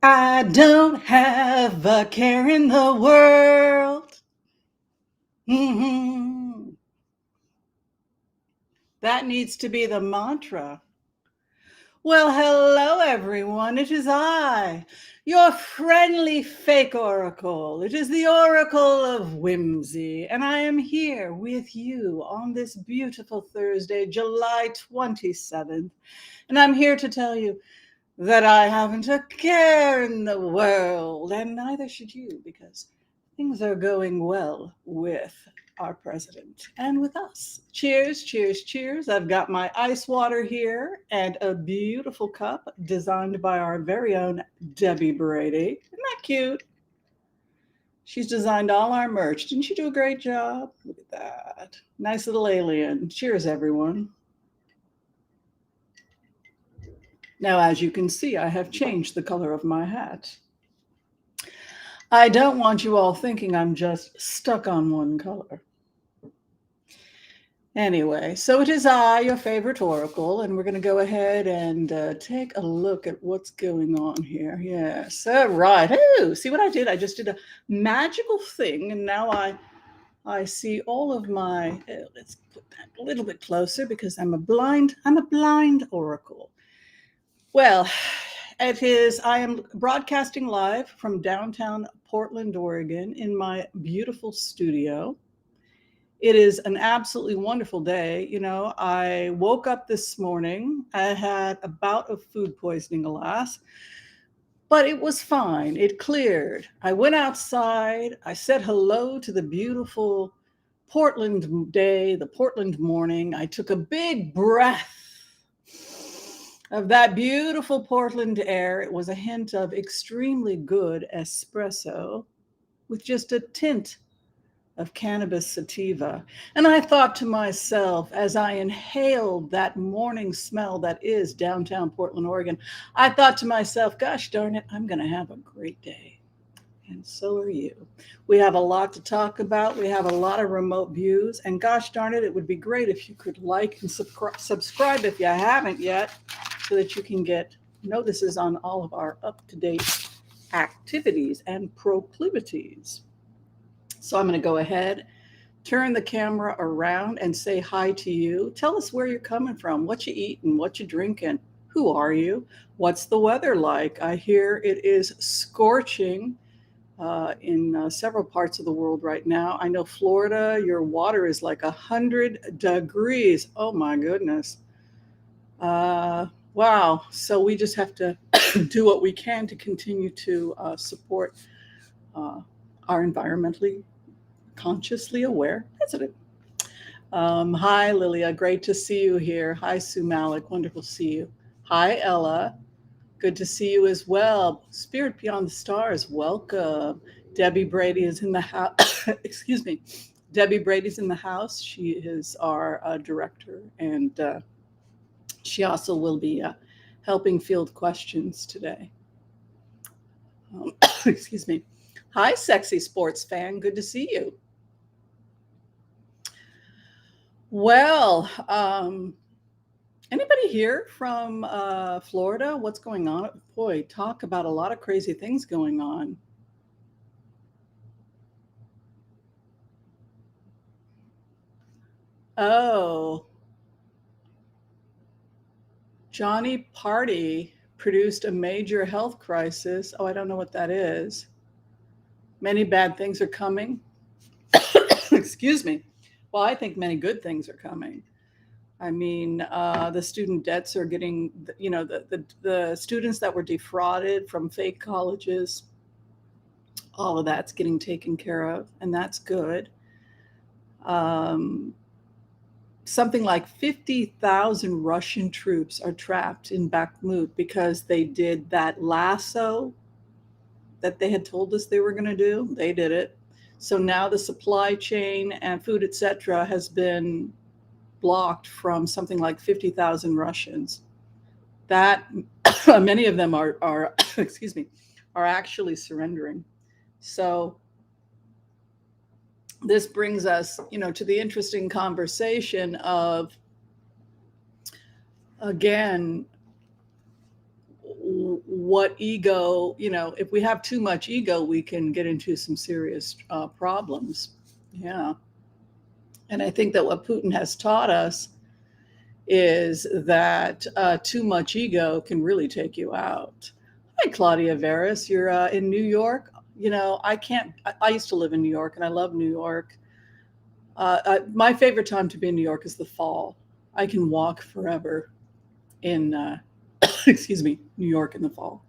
I don't have a care in the world. Mhm. That needs to be the mantra. Well, hello, everyone. It is I, your friendly fake oracle. It is the oracle of whimsy, and I am here with you on this beautiful Thursday, July 27th. And I'm here to tell you that I haven't a care in the world, and neither should you, because things are going well with our president and with us. Cheers, cheers, cheers. I've got my ice water here and a beautiful cup designed by our very own Debbie Brady. Isn't that cute? She's designed all our merch. Didn't she do a great job? Look at that. Nice little alien. Cheers, everyone. Now, as you can see, I have changed the color of my hat. I don't want you all thinking I'm just stuck on one color. Anyway, so it is I, your favorite oracle, and we're going to go ahead and take a look at what's going on here. Yes, all right. Oh, see what I did? I just did a magical thing, and now I see all of my. Let's put that a little bit closer because I'm a blind oracle. Well, it is. I am broadcasting live from downtown Portland, Oregon, in my beautiful studio. It is an absolutely wonderful day. You know, I woke up this morning. I had a bout of food poisoning, alas, but it was fine. It cleared. I went outside. I said hello to the beautiful Portland day, the Portland morning. I took a big breath of that beautiful Portland air. It was a hint of extremely good espresso with just a tint of cannabis sativa. And I thought to myself, as I inhaled that morning smell that is downtown Portland, Oregon, I thought to myself, gosh darn it, I'm going to have a great day. And so are you. We have a lot to talk about. We have a lot of remote views. And gosh darn it, it would be great if you could like and subscribe if you haven't yet, so that you can get notices on all of our up-to-date activities and proclivities. So I'm going to go ahead, turn the camera around and say hi to you. Tell us where you're coming from, what you eating, what you drinking, who are you, what's the weather like? I hear it is scorching in several parts of the world right now. I know Florida, your water is like 100 degrees. Oh my goodness. Wow. So we just have to do what we can to continue to support our environmentally consciously aware president. Hi, Lilia. Great to see you here. Hi, Sue Malik. Wonderful to see you. Hi, Ella. Good to see you as well. Spirit Beyond the Stars, welcome. Debbie Brady is in the house. Excuse me. Debbie Brady's in the house. She is our director, and she also will be helping field questions today. Excuse me. Hi, sexy sports fan. Good to see you. Well, anybody here from Florida? What's going on? Boy, talk about a lot of crazy things going on. Oh, Johnny Party produced a major health crisis. Oh, I don't know what that is. Many bad things are coming. Excuse me. Well, I think many good things are coming. I mean, the student debts are getting, you know, the students that were defrauded from fake colleges, all of that's getting taken care of, and that's good. Um, Something like 50,000 Russian troops are trapped in Bahkmut because they did that lasso that they had told us they were going to do. They did it. So now the supply chain and food, etc., has been blocked from something like 50,000 Russians. That many of them are excuse me, are actually surrendering. So this brings us, you know, to the interesting conversation of, again, what ego, if we have too much ego, we can get into some serious problems. Yeah. And I think that what Putin has taught us is that too much ego can really take you out. Hi, Claudia Veras. You're in New York. I used to live in New York and I love New York. My favorite time to be in New York is the fall. I can walk forever in, excuse me, New York in the fall.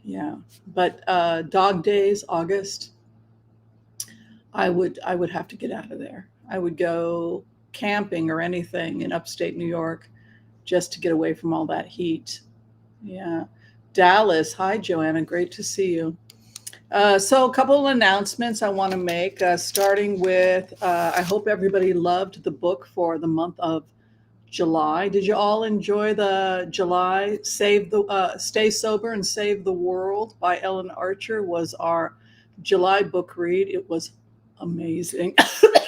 Yeah. But dog days, August, I would have to get out of there. I would go camping or anything in upstate New York just to get away from all that heat. Yeah. Dallas. Hi, Joanna. Great to see you. So a couple of announcements I want to make, starting with, I hope everybody loved the book for the month of July. Did you all enjoy the July Stay Sober and Save the World by Ellen Archer was our July book read. It was amazing.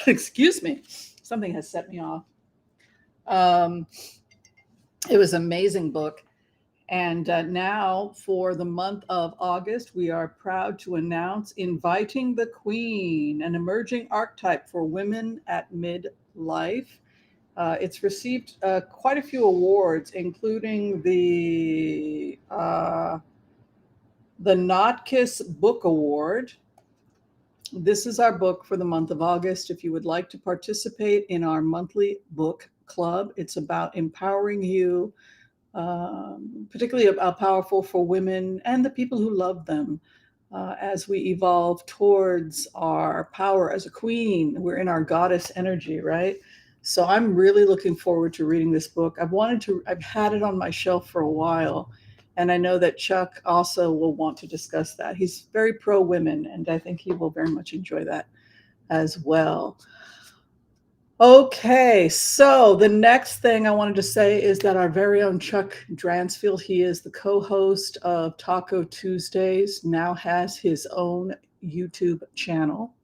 Excuse me. Something has set me off. It was an amazing book. And now for the month of August, we are proud to announce Inviting the Queen, an emerging archetype for women at midlife. It's received quite a few awards, including the Nukes Book Award. This is our book for the month of August. If you would like to participate in our monthly book club, it's about empowering you, particularly powerful for women and the people who love them as we evolve towards our power as a queen. We're in our goddess energy, right? So I'm really looking forward to reading this book. I've had it on my shelf for a while. And I know that Chuck also will want to discuss that. He's very pro-women, and I think he will very much enjoy that as well. Okay, so the next thing I wanted to say is that our very own Chuck Dranfield, he is the co-host of Taco Tuesdays, now has his own YouTube channel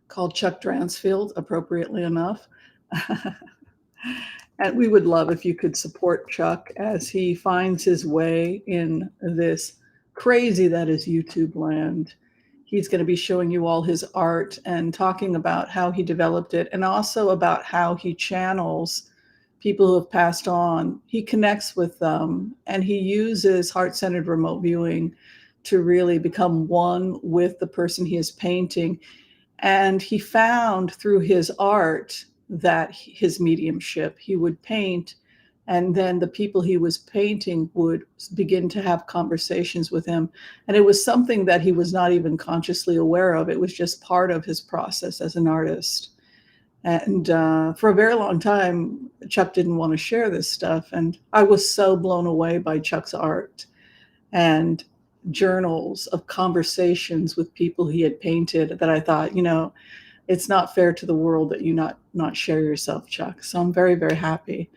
called Chuck Dranfield, appropriately enough. And we would love if you could support Chuck as he finds his way in this crazy that is YouTube land. He's going to be showing you all his art and talking about how he developed it, and also about how he channels people who have passed on. He connects with them, and he uses heart-centered remote viewing to really become one with the person he is painting. And he found through his art that his mediumship, he would paint, and then the people he was painting would begin to have conversations with him. And it was something that he was not even consciously aware of. It was just part of his process as an artist. And for a very long time, Chuck didn't want to share this stuff. And I was so blown away by Chuck's art and journals of conversations with people he had painted that I thought, it's not fair to the world that you not share yourself, Chuck. So I'm very, very happy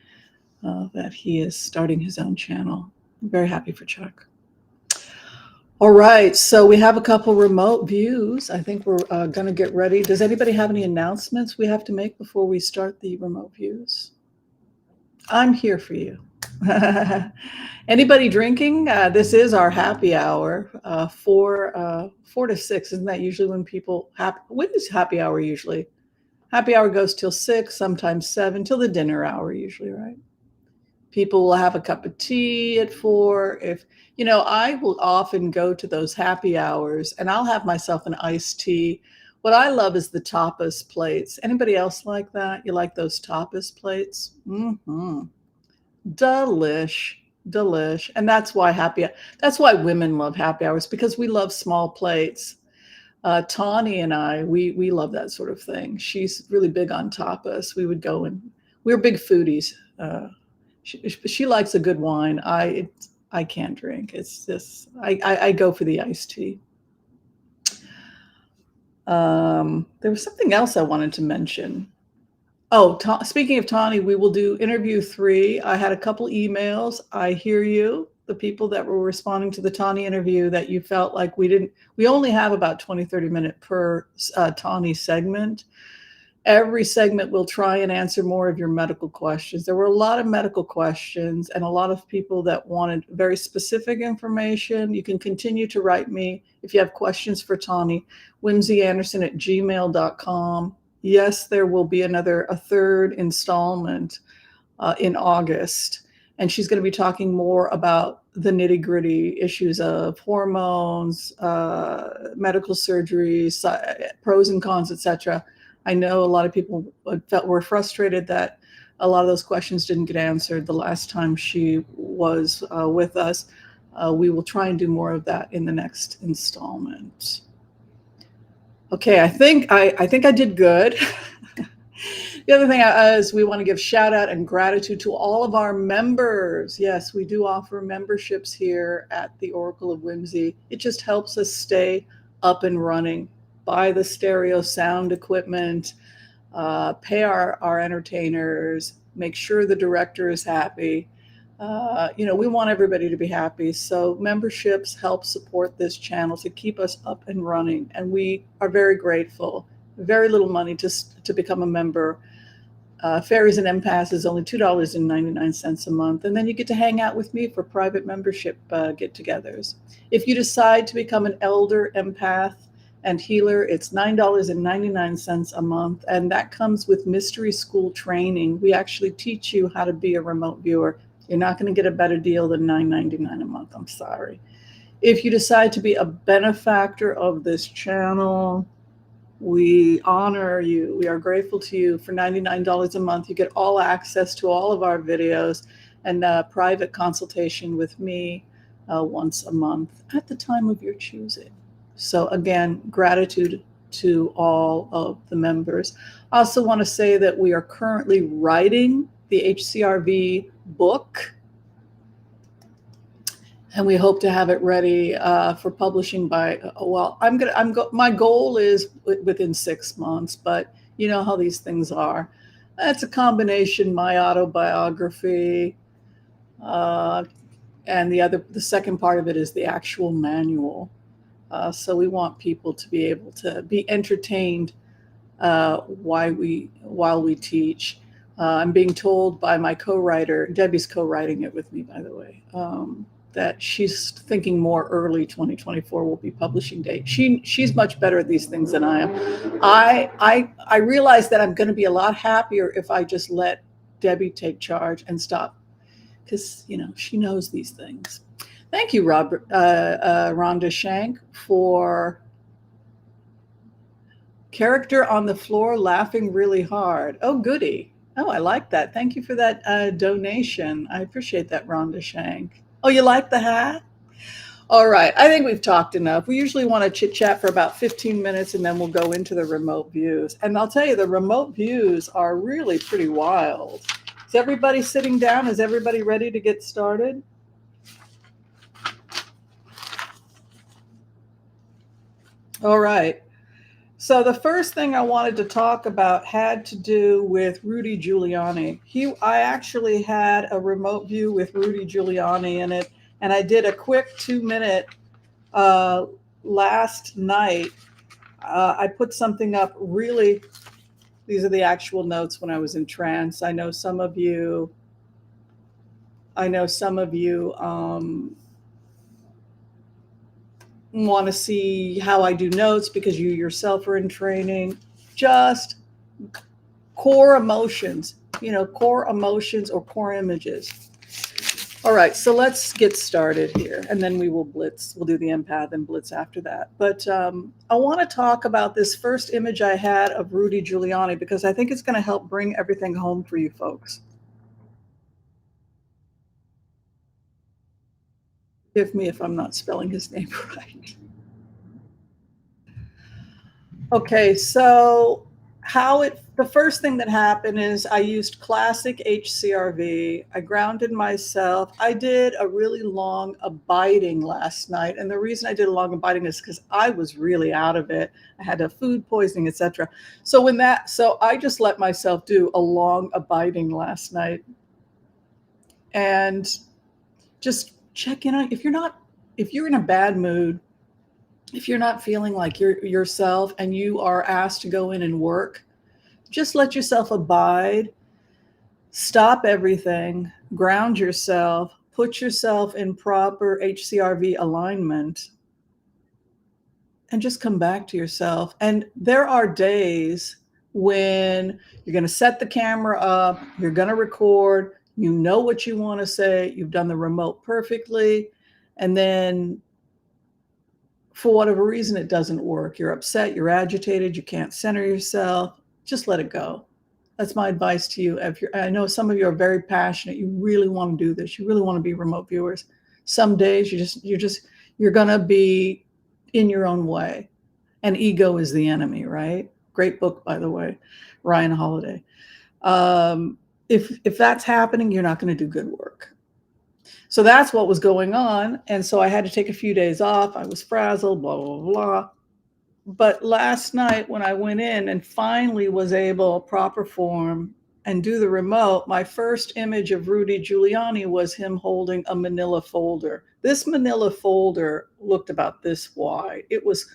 that he is starting his own channel. I'm very happy for Chuck. All right, so we have a couple remote views. I think we're going to get ready. Does anybody have any announcements we have to make before we start the remote views? I'm here for you. Anybody drinking? This is our happy hour, 4 to 6. Isn't that usually when people when is happy hour usually? Happy hour goes till 6, sometimes 7, till the dinner hour usually, right? People will have a cup of tea at 4. I will often go to those happy hours and I'll have myself an iced tea. What I love is the tapas plates. Anybody else like that? You like those tapas plates? Mm-hmm. Delish. And that's why women love happy hours, because we love small plates. Tawni and I, we love that sort of thing. She's really big on tapas. We would go and we're big foodies. She likes a good wine. I can't drink. It's just, I go for the iced tea. There was something else I wanted to mention. Oh, speaking of Tawni, we will do interview 3. I had a couple emails. I hear you, the people that were responding to the Tawni interview, that you felt like we only have about 20, 30 minutes per Tawni segment. Every segment will try and answer more of your medical questions. There were a lot of medical questions and a lot of people that wanted very specific information. You can continue to write me if you have questions for Tawni, whimsyanderson@gmail.com. Yes, there will be a third installment in August. And she's going to be talking more about the nitty gritty issues of hormones, medical surgeries, pros and cons, etc. I know a lot of people were frustrated that a lot of those questions didn't get answered the last time she was with us. We will try and do more of that in the next installment. Okay, I think I did good. The other thing is we want to give shout out and gratitude to all of our members. Yes, we do offer memberships here at the Oracle of Whimsy. It just helps us stay up and running, buy the stereo sound equipment, pay our entertainers, make sure the director is happy. We want everybody to be happy. So memberships help support this channel to keep us up and running. And we are very grateful. Very little money to become a member. Fairies and Empaths is only $2.99 a month. And then you get to hang out with me for private membership get-togethers. If you decide to become an elder empath and healer, it's $9.99 a month. And that comes with mystery school training. We actually teach you how to be a remote viewer. You're not going to get a better deal than $9.99 a month. I'm sorry. If you decide to be a benefactor of this channel, we honor you. We are grateful to you. For $99 a month, you get all access to all of our videos and private consultation with me once a month at the time of your choosing. So again, gratitude to all of the members. I also want to say that we are currently writing the HCRV book, and we hope to have it ready for publishing by, my goal is within 6 months, but you know how these things are. That's a combination, my autobiography, and the second part of it is the actual manual. So we want people to be able to be entertained while we teach. I'm being told by my co-writer, Debbie's co-writing it with me, by the way, that she's thinking more early 2024 will be publishing date. She's much better at these things than I am. I realize that I'm going to be a lot happier if I just let Debbie take charge and stop, because she knows these things. Thank you, Rhonda Shank, for character on the floor laughing really hard. Oh, goody. Oh, I like that. Thank you for that donation. I appreciate that, Rhonda Shank. Oh, you like the hat? All right. I think we've talked enough. We usually want to chit chat for about 15 minutes and then we'll go into the remote views. And I'll tell you, the remote views are really pretty wild. Is everybody sitting down? Is everybody ready to get started? All right. So the first thing I wanted to talk about had to do with Rudy Giuliani. I actually had a remote view with Rudy Giuliani in it, and I did a quick 2-minute last night. I put something up. Really, these are the actual notes when I was in trance. I know some of you want to see how I do notes because you yourself are in training. Just core emotions, core emotions or core images. All right, so let's get started here, and then we will blitz. We'll do the empath and blitz after that. But I want to talk about this first image I had of Rudy Giuliani because I think it's going to help bring everything home for you folks. Forgive me if I'm not spelling his name right. Okay, so the first thing that happened is I used classic HCRV. I grounded myself. I did a really long abiding last night. And the reason I did a long abiding is because I was really out of it. I had a food poisoning, etc. So I just let myself do a long abiding last night. And just check in on if you're in a bad mood, if you're not feeling like you're yourself and you are asked to go in and work, Just let yourself abide, stop everything, ground yourself, put yourself in proper HCRV alignment, and just come back to yourself. And there are days when you're going to set the camera up, you're going to record, you know what you want to say, you've done the remote perfectly, and then for whatever reason it doesn't work. You're upset, you're agitated, you can't center yourself. Just let it go. That's my advice to you. I know some of you are very passionate. You really want to do this. You really want to be remote viewers. Some days you're going to be in your own way. And ego is the enemy, right? Great book, by the way, Ryan Holiday. If that's happening, you're not going to do good work. So that's what was going on. And so I had to take a few days off. I was frazzled, blah, blah, blah. But last night when I went in and finally was able, proper form, and do the remote, my first image of Rudy Giuliani was him holding a manila folder. This manila folder looked about this wide. It was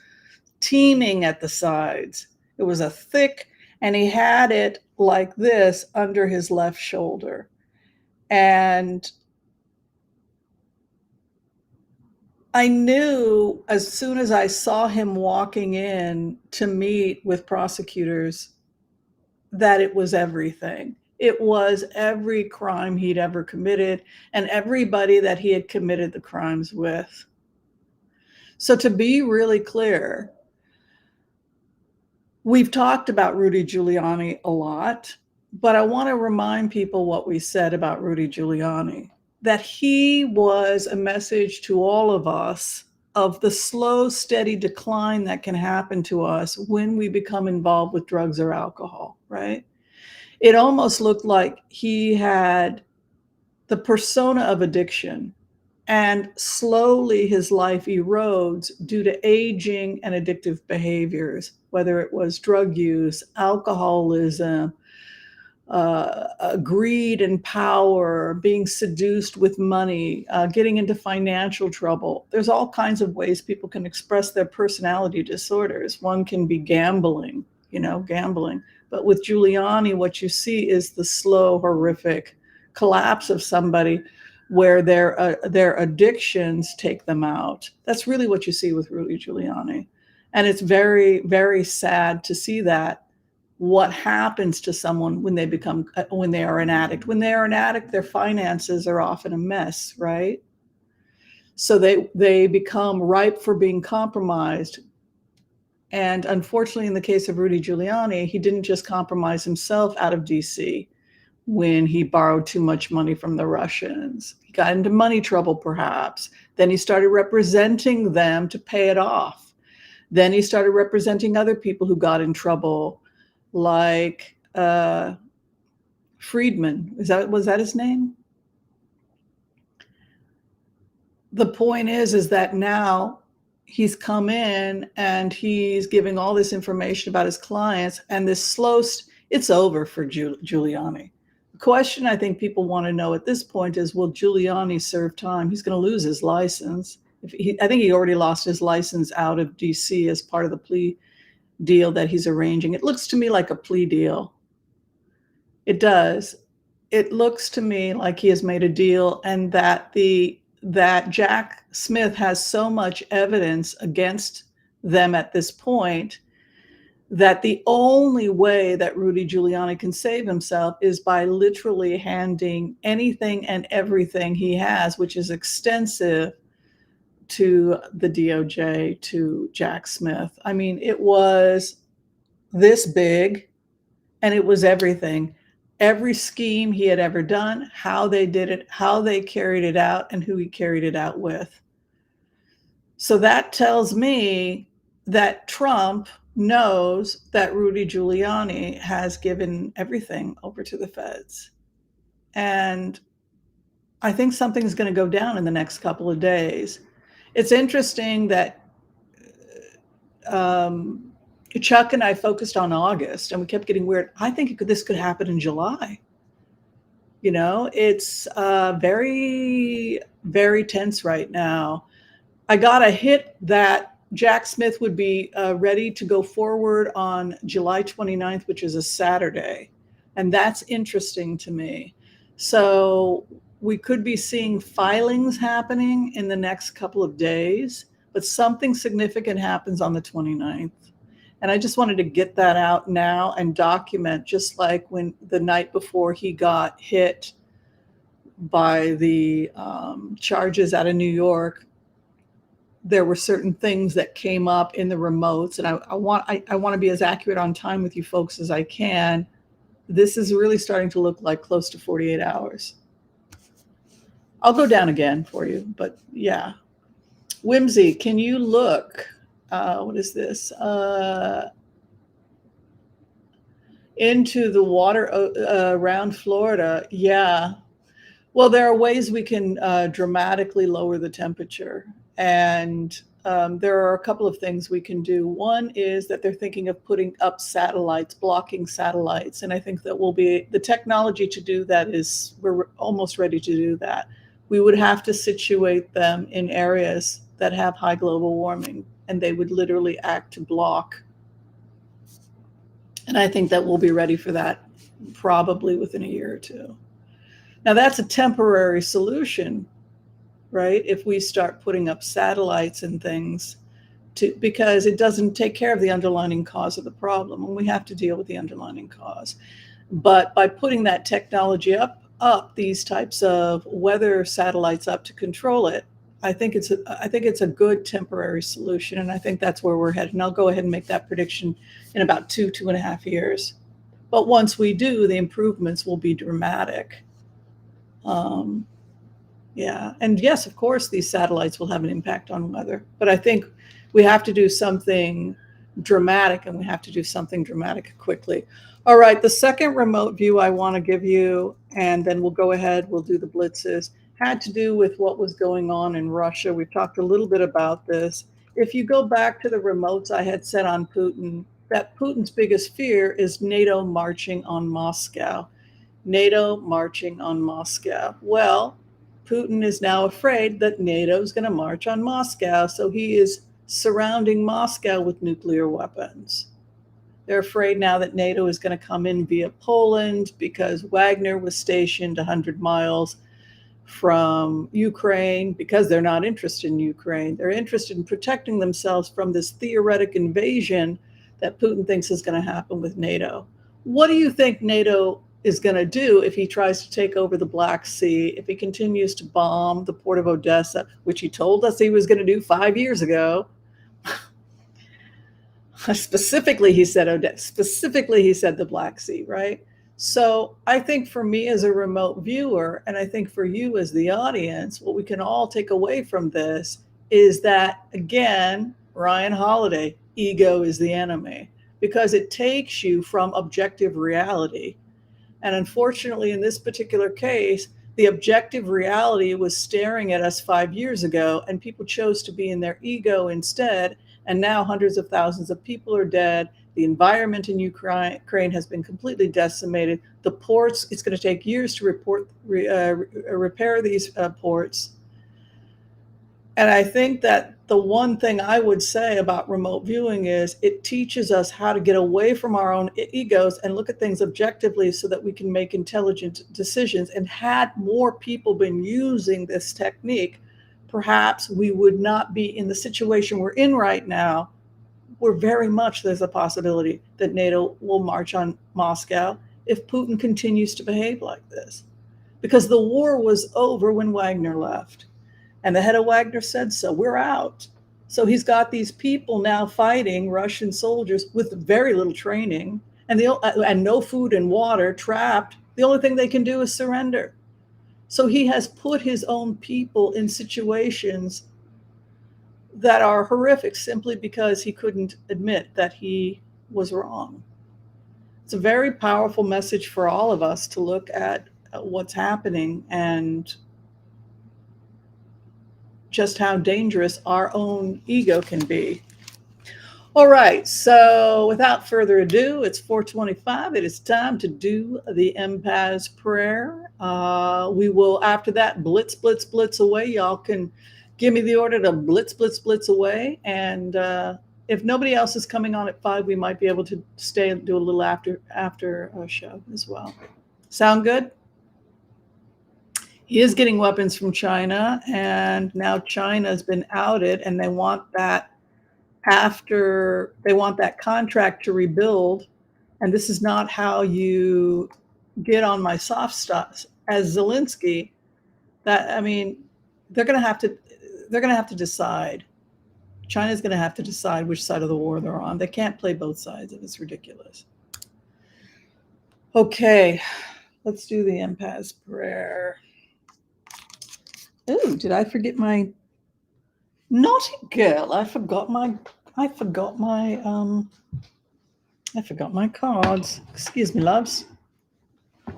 teeming at the sides. It was a thick, and he had it like this under his left shoulder. And I knew as soon as I saw him walking in to meet with prosecutors that it was everything. It was every crime he'd ever committed and everybody that he had committed the crimes with. So to be really clear, we've talked about Rudy Giuliani a lot, but I want to remind people what we said about Rudy Giuliani. That he was a message to all of us of the slow, steady decline that can happen to us when we become involved with drugs or alcohol, right? It almost looked like he had the persona of addiction, and slowly his life erodes due to aging and addictive behaviors, whether it was drug use, alcoholism, greed and power, being seduced with money, getting into financial trouble. There's all kinds of ways people can express their personality disorders. One can be gambling. But with Giuliani, what you see is the slow, horrific collapse of somebody where their addictions take them out. That's really what you see with Rudy Giuliani. And it's very, very sad to see that. What happens to someone when they are an addict? When they are an addict, their finances are often a mess, right? So they become ripe for being compromised. And unfortunately, in the case of Rudy Giuliani, he didn't just compromise himself out of DC when he borrowed too much money from the Russians. He got into money trouble, perhaps. Then he started representing them to pay it off. Then he started representing other people who got in trouble, like Friedman. Was that his name? The point is that now he's come in and he's giving all this information about his clients, and this it's over for Giuliani. The question I think people want to know at this point is, will Giuliani serve time? He's going to lose his license. I think he already lost his license out of DC as part of the plea deal that he's arranging. It looks to me like a plea deal. It does. It looks to me like he has made a deal, and that Jack Smith has so much evidence against them at this point that the only way that Rudy Giuliani can save himself is by literally handing anything and everything he has, which is extensive, to the DOJ, to Jack Smith. I mean, it was this big, and it was everything. Every scheme he had ever done, how they did it, how they carried it out, and who he carried it out with. So that tells me that Trump knows that Rudy Giuliani has given everything over to the feds. And I think something's going to go down in the next couple of days. It's interesting that Chuck and I focused on August, and we kept getting weird. I think this could happen in July. It's very, very tense right now. I got a hit that Jack Smith would be ready to go forward on July 29th, which is a Saturday. And that's interesting to me. So we could be seeing filings happening in the next couple of days, but something significant happens on the 29th. And I just wanted to get that out now and document, just like when the night before he got hit by the charges out of New York, there were certain things that came up in the remotes. And I want to be as accurate on time with you folks as I can. This is really starting to look like close to 48 hours. I'll go down again for you, but yeah. Whimsy, can you look? What is this? Into the water around Florida. Yeah. Well, there are ways we can dramatically lower the temperature. And there are a couple of things we can do. One is that they're thinking of putting up satellites, blocking satellites. And I think that will be the technology to do that we're almost ready to do that. We would have to situate them in areas that have high global warming, and they would literally act to block. And I think that we'll be ready for that probably within a year or two. Now that's a temporary solution, right? If we start putting up satellites and things, because it doesn't take care of the underlying cause of the problem, and we have to deal with the underlying cause. But by putting that technology up these types of weather satellites up to control it, I think it's a good temporary solution, and I think that's where we're headed. And I'll go ahead and make that prediction in about 2.5 years. But once we do, the improvements will be dramatic. Yeah, and yes, of course, these satellites will have an impact on weather. But I think we have to do something dramatic, and we have to do something dramatic quickly. All right, the second remote view I want to give you, and then we'll go ahead, we'll do the blitzes, had to do with what was going on in Russia. We've talked a little bit about this. If you go back to the remotes I had set on Putin, that Putin's biggest fear is NATO marching on Moscow. NATO marching on Moscow. Well, Putin is now afraid that NATO is going to march on Moscow, so he is surrounding Moscow with nuclear weapons. They're afraid now that NATO is going to come in via Poland because Wagner was stationed 100 miles from Ukraine, because they're not interested in Ukraine. They're interested in protecting themselves from this theoretic invasion that Putin thinks is going to happen with NATO. What do you think NATO is going to do if he tries to take over the Black Sea, if he continues to bomb the port of Odessa, which he told us he was going to do 5 years ago? Specifically, he said Odessa. Specifically, he said the Black Sea, right? So I think for me as a remote viewer, and I think for you as the audience, what we can all take away from this is that, again, Ryan Holiday, ego is the enemy, because it takes you from objective reality. And unfortunately, in this particular case, the objective reality was staring at us 5 years ago, and people chose to be in their ego instead. And now hundreds of thousands of people are dead. The environment in Ukraine has been completely decimated. The ports, it's going to take years to repair these ports. And I think that the one thing I would say about remote viewing is it teaches us how to get away from our own egos and look at things objectively so that we can make intelligent decisions. And had more people been using this technique, perhaps we would not be in the situation we're in right now, where very much there's a possibility that NATO will march on Moscow if Putin continues to behave like this. Because the war was over when Wagner left. And the head of Wagner said so. We're out. So he's got these people now fighting Russian soldiers with very little training and no food and water, trapped. The only thing they can do is surrender. So he has put his own people in situations that are horrific simply because he couldn't admit that he was wrong. It's a very powerful message for all of us to look at what's happening and just how dangerous our own ego can be. All right, so without further ado, it's 4:25. It is time to do the Empath's prayer. We will, after that, blitz, blitz, blitz away. Y'all can give me the order to blitz, blitz, blitz away. And if nobody else is coming on at 5, we might be able to stay and do a little after show as well. Sound good? He is getting weapons from China, and now China's been outed, and they want that contract to rebuild. And this is not how you get on my soft stuff as Zelensky. They're going to have to decide. China's going to have to decide which side of the war they're on. They can't play both sides. It's ridiculous. Okay, let's do the empath's prayer. Oh, did I forget my naughty girl? I forgot my cards. Excuse me, loves. All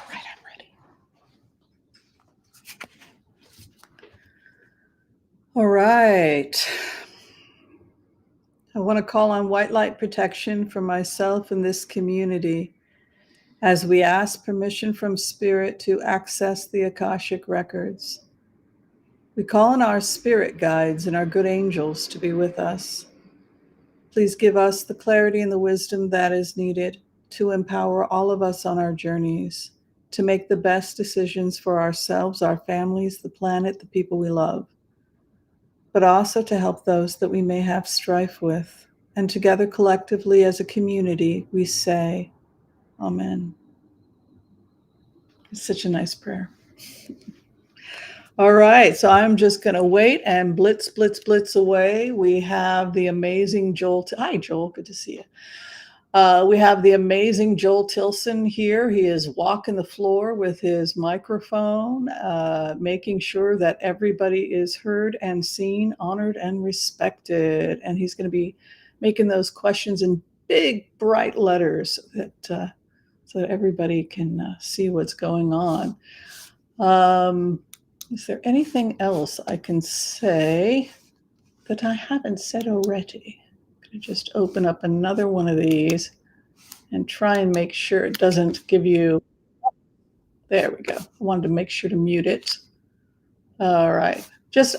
right, I'm ready. All right. I want to call on white light protection for myself and this community as we ask permission from Spirit to access the Akashic records. We call on our spirit guides and our good angels to be with us. Please give us the clarity and the wisdom that is needed to empower all of us on our journeys, to make the best decisions for ourselves, our families, the planet, the people we love, but also to help those that we may have strife with. And together collectively as a community, we say, Amen. It's such a nice prayer. All right, so I'm just going to wait and blitz, blitz, blitz away. We have the amazing Joel. Hi, Joel. Good to see you. We have the amazing Joel Tilson here. He is walking the floor with his microphone, making sure that everybody is heard and seen, honored and respected. And he's going to be making those questions in big, bright letters so that everybody can see what's going on. Is there anything else I can say that I haven't said already? I'm going to just open up another one of these and try and make sure it doesn't give you. There we go. I wanted to make sure to mute it. All right.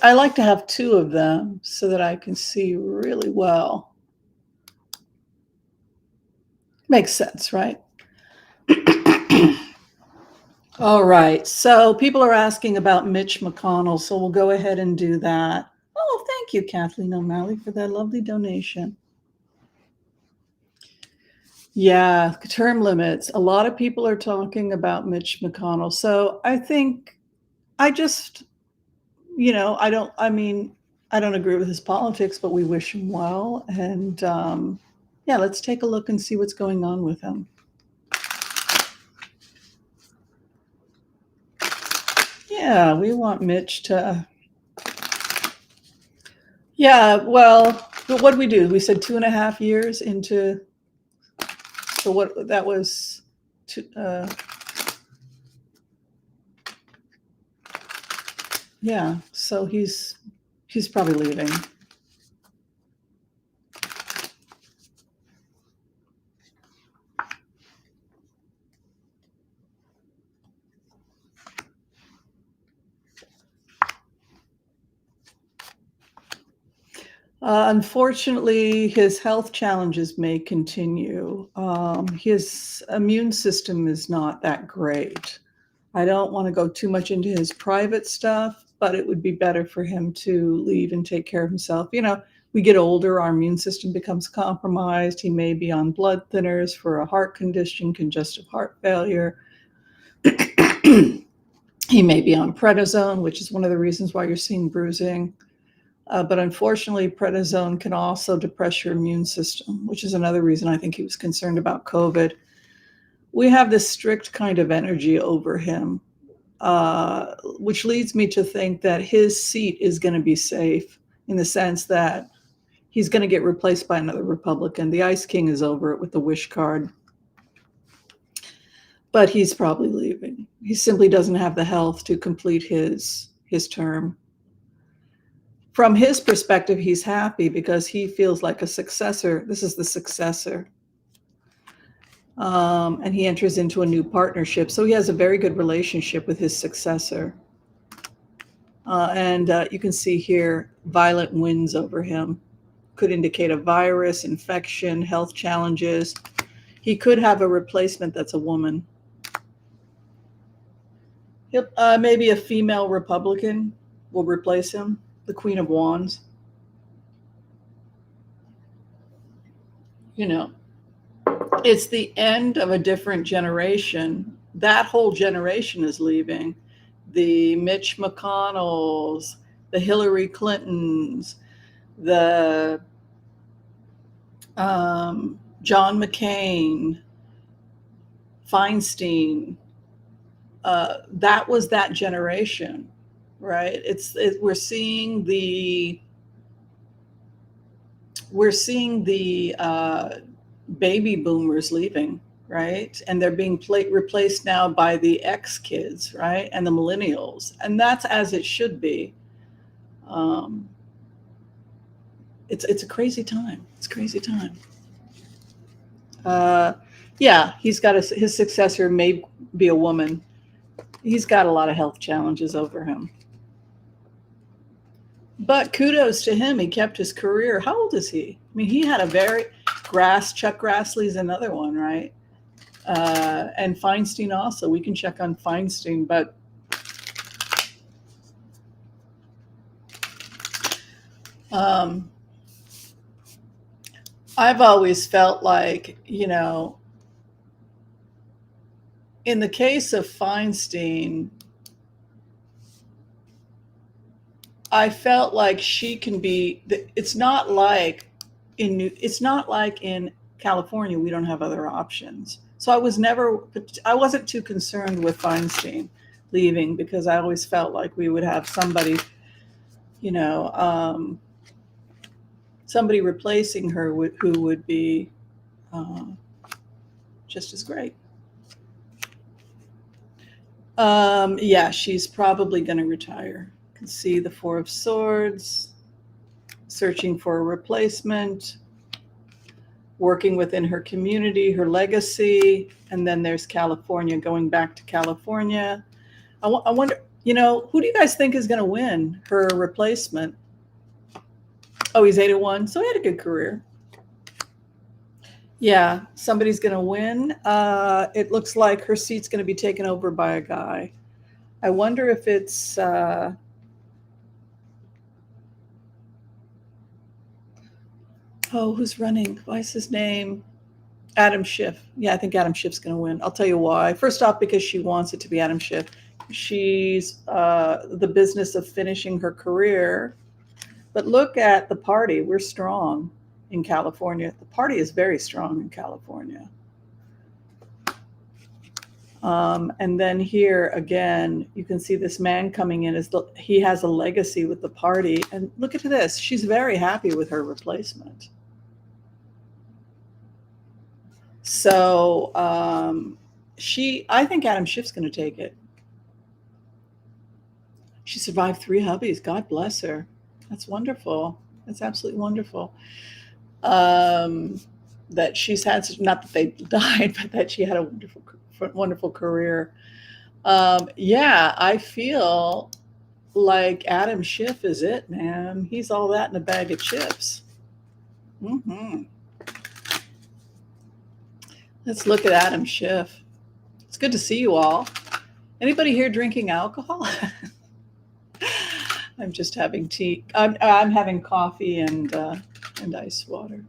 I like to have 2 of them so that I can see really well. Makes sense, right? All right. So people are asking about Mitch McConnell, so we'll go ahead and do that. Oh, thank you, Kathleen O'Malley, for that lovely donation. Yeah, term limits. A lot of people are talking about Mitch McConnell. So I think I don't agree with his politics, but we wish him well. And let's take a look and see what's going on with him. Yeah, we want Mitch to. Yeah, well, what did we do? We said 2.5 years into. So what that was. Yeah, so he's probably leaving. Unfortunately, his health challenges may continue. His immune system is not that great. I don't want to go too much into his private stuff, but it would be better for him to leave and take care of himself. We get older, our immune system becomes compromised. He may be on blood thinners for a heart condition, congestive heart failure. He may be on prednisone, which is one of the reasons why you're seeing bruising. But unfortunately, prednisone can also depress your immune system, which is another reason I think he was concerned about COVID. We have this strict kind of energy over him, which leads me to think that his seat is going to be safe in the sense that he's going to get replaced by another Republican. The Ice King is over it with the wish card. But he's probably leaving. He simply doesn't have the health to complete his term. From his perspective, he's happy because he feels like a successor. This is the successor. And he enters into a new partnership. So he has a very good relationship with his successor. And you can see here, violent winds over him. Could indicate a virus, infection, health challenges. He could have a replacement that's a woman. Maybe a female Republican will replace him, the Queen of Wands. You know, it's the end of a different generation. That whole generation is leaving. The Mitch McConnells, the Hillary Clintons, the John McCain, Feinstein. That was that generation, right? We're seeing the baby boomers leaving, right? And they're being replaced now by the X kids, right? And the millennials. And that's as it should be. It's a crazy time. It's a crazy time. Yeah, he's got his successor may be a woman. He's got a lot of health challenges over him. But kudos to him. He kept his career. How old is he? I mean, he had a very Chuck Grassley's another one, right? And Feinstein also. We can check on Feinstein, but I've always felt like, you know, in the case of Feinstein, I felt like she can be. It's not like in California we don't have other options. So I wasn't too concerned with Feinstein leaving because I always felt like we would have somebody, you know, somebody replacing her who would be just as great. Yeah, she's probably going to retire. You can see the Four of Swords, searching for a replacement, working within her community, her legacy, and then there's California, going back to California. I wonder, you know, who do you guys think is going to win her replacement? Oh, he's 8-1, so he had a good career. Yeah, somebody's going to win. It looks like her seat's going to be taken over by a guy. I wonder if it's who's running? Why is his name? Adam Schiff. Yeah, I think Adam Schiff's going to win. I'll tell you why. First off, because she wants it to be Adam Schiff. She's the business of finishing her career. But look at the party. We're strong in California. The party is very strong in California. And then here again, you can see this man coming in. He has a legacy with the party. And look at this. She's very happy with her replacement. So I think Adam Schiff's going to take it. She survived 3 hubbies. God bless her. That's wonderful. That's absolutely wonderful. That she's had, not that they died, but that she had a wonderful career. Yeah, I feel like Adam Schiff is it, man. He's all that in a bag of chips. Mm-hmm. Let's look at Adam Schiff. It's good to see you all. Anybody here drinking alcohol? I'm just having tea. I'm having coffee and ice water.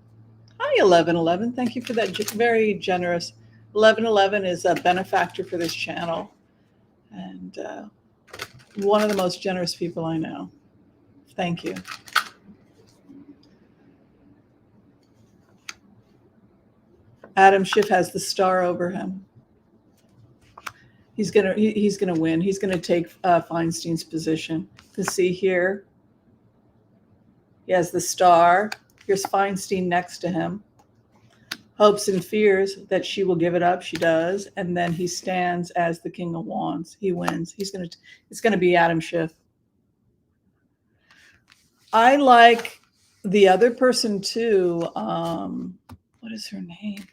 Hi, 1111. Thank you for that very generous. 1111 is a benefactor for this channel and one of the most generous people I know. Thank you. Adam Schiff has the star over him. He's gonna win. He's gonna take Feinstein's position. You can see here, he has the star. Here's Feinstein next to him. Hopes and fears that she will give it up. She does, and then he stands as the King of Wands. He wins. It's gonna be Adam Schiff. I like the other person too. What is her name?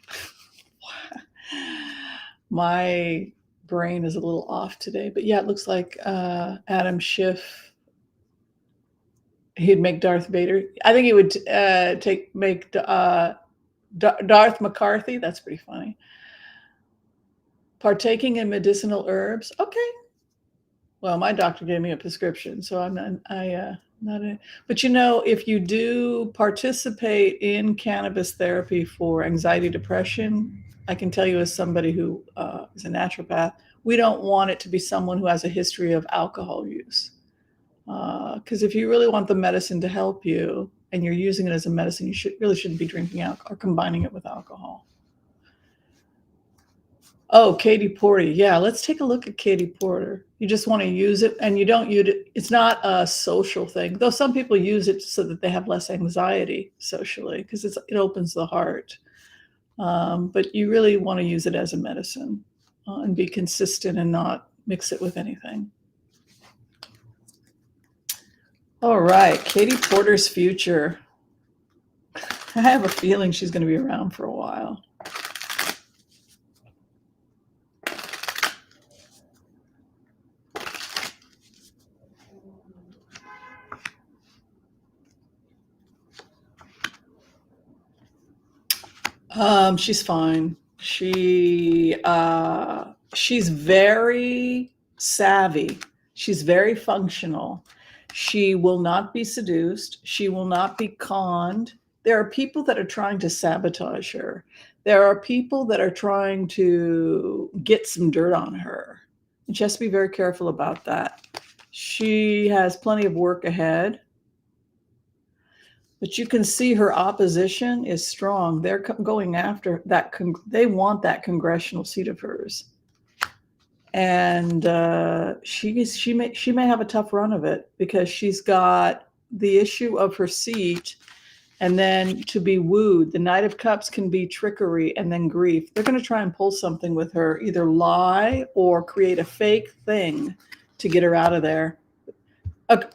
My brain is a little off today, but yeah, it looks like Adam Schiff. He'd make Darth Vader. I think he would make Darth McCarthy. That's pretty funny. Partaking in medicinal herbs. Okay. Well, my doctor gave me a prescription, so I'm not in. But you know, if you do participate in cannabis therapy for anxiety, depression, I can tell you as somebody who is a naturopath, we don't want it to be someone who has a history of alcohol use. Because if you really want the medicine to help you and you're using it as a medicine, you really shouldn't be drinking alcohol or combining it with alcohol. Oh, Katie Porter. Yeah, let's take a look at Katie Porter. You just want to use it, and you don't use it. It's not a social thing, though some people use it so that they have less anxiety socially because it opens the heart. But you really want to use it as a medicine and be consistent and not mix it with anything. All right, Katie Porter's future. I have a feeling she's going to be around for a while. She's fine. She's very savvy. She's very functional. She will not be seduced. She will not be conned. There are people that are trying to sabotage her. There are people that are trying to get some dirt on her. And she has to be very careful about that. She has plenty of work ahead. But you can see her opposition is strong. They're going after that. They want that congressional seat of hers. And she may have a tough run of it because she's got the issue of her seat, and then to be wooed. The Knight of Cups can be trickery and then grief. They're going to try and pull something with her, either lie or create a fake thing to get her out of there.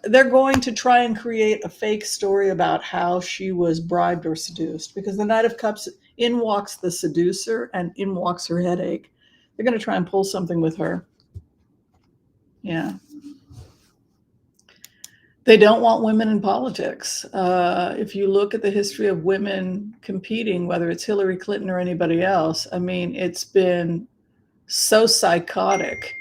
They're going to try and create a fake story about how she was bribed or seduced, because the Knight of Cups, in walks the seducer and in walks her headache. They're going to try and pull something with her. Yeah. They don't want women in politics. If you look at the history of women competing, whether it's Hillary Clinton or anybody else, I mean, it's been so psychotic.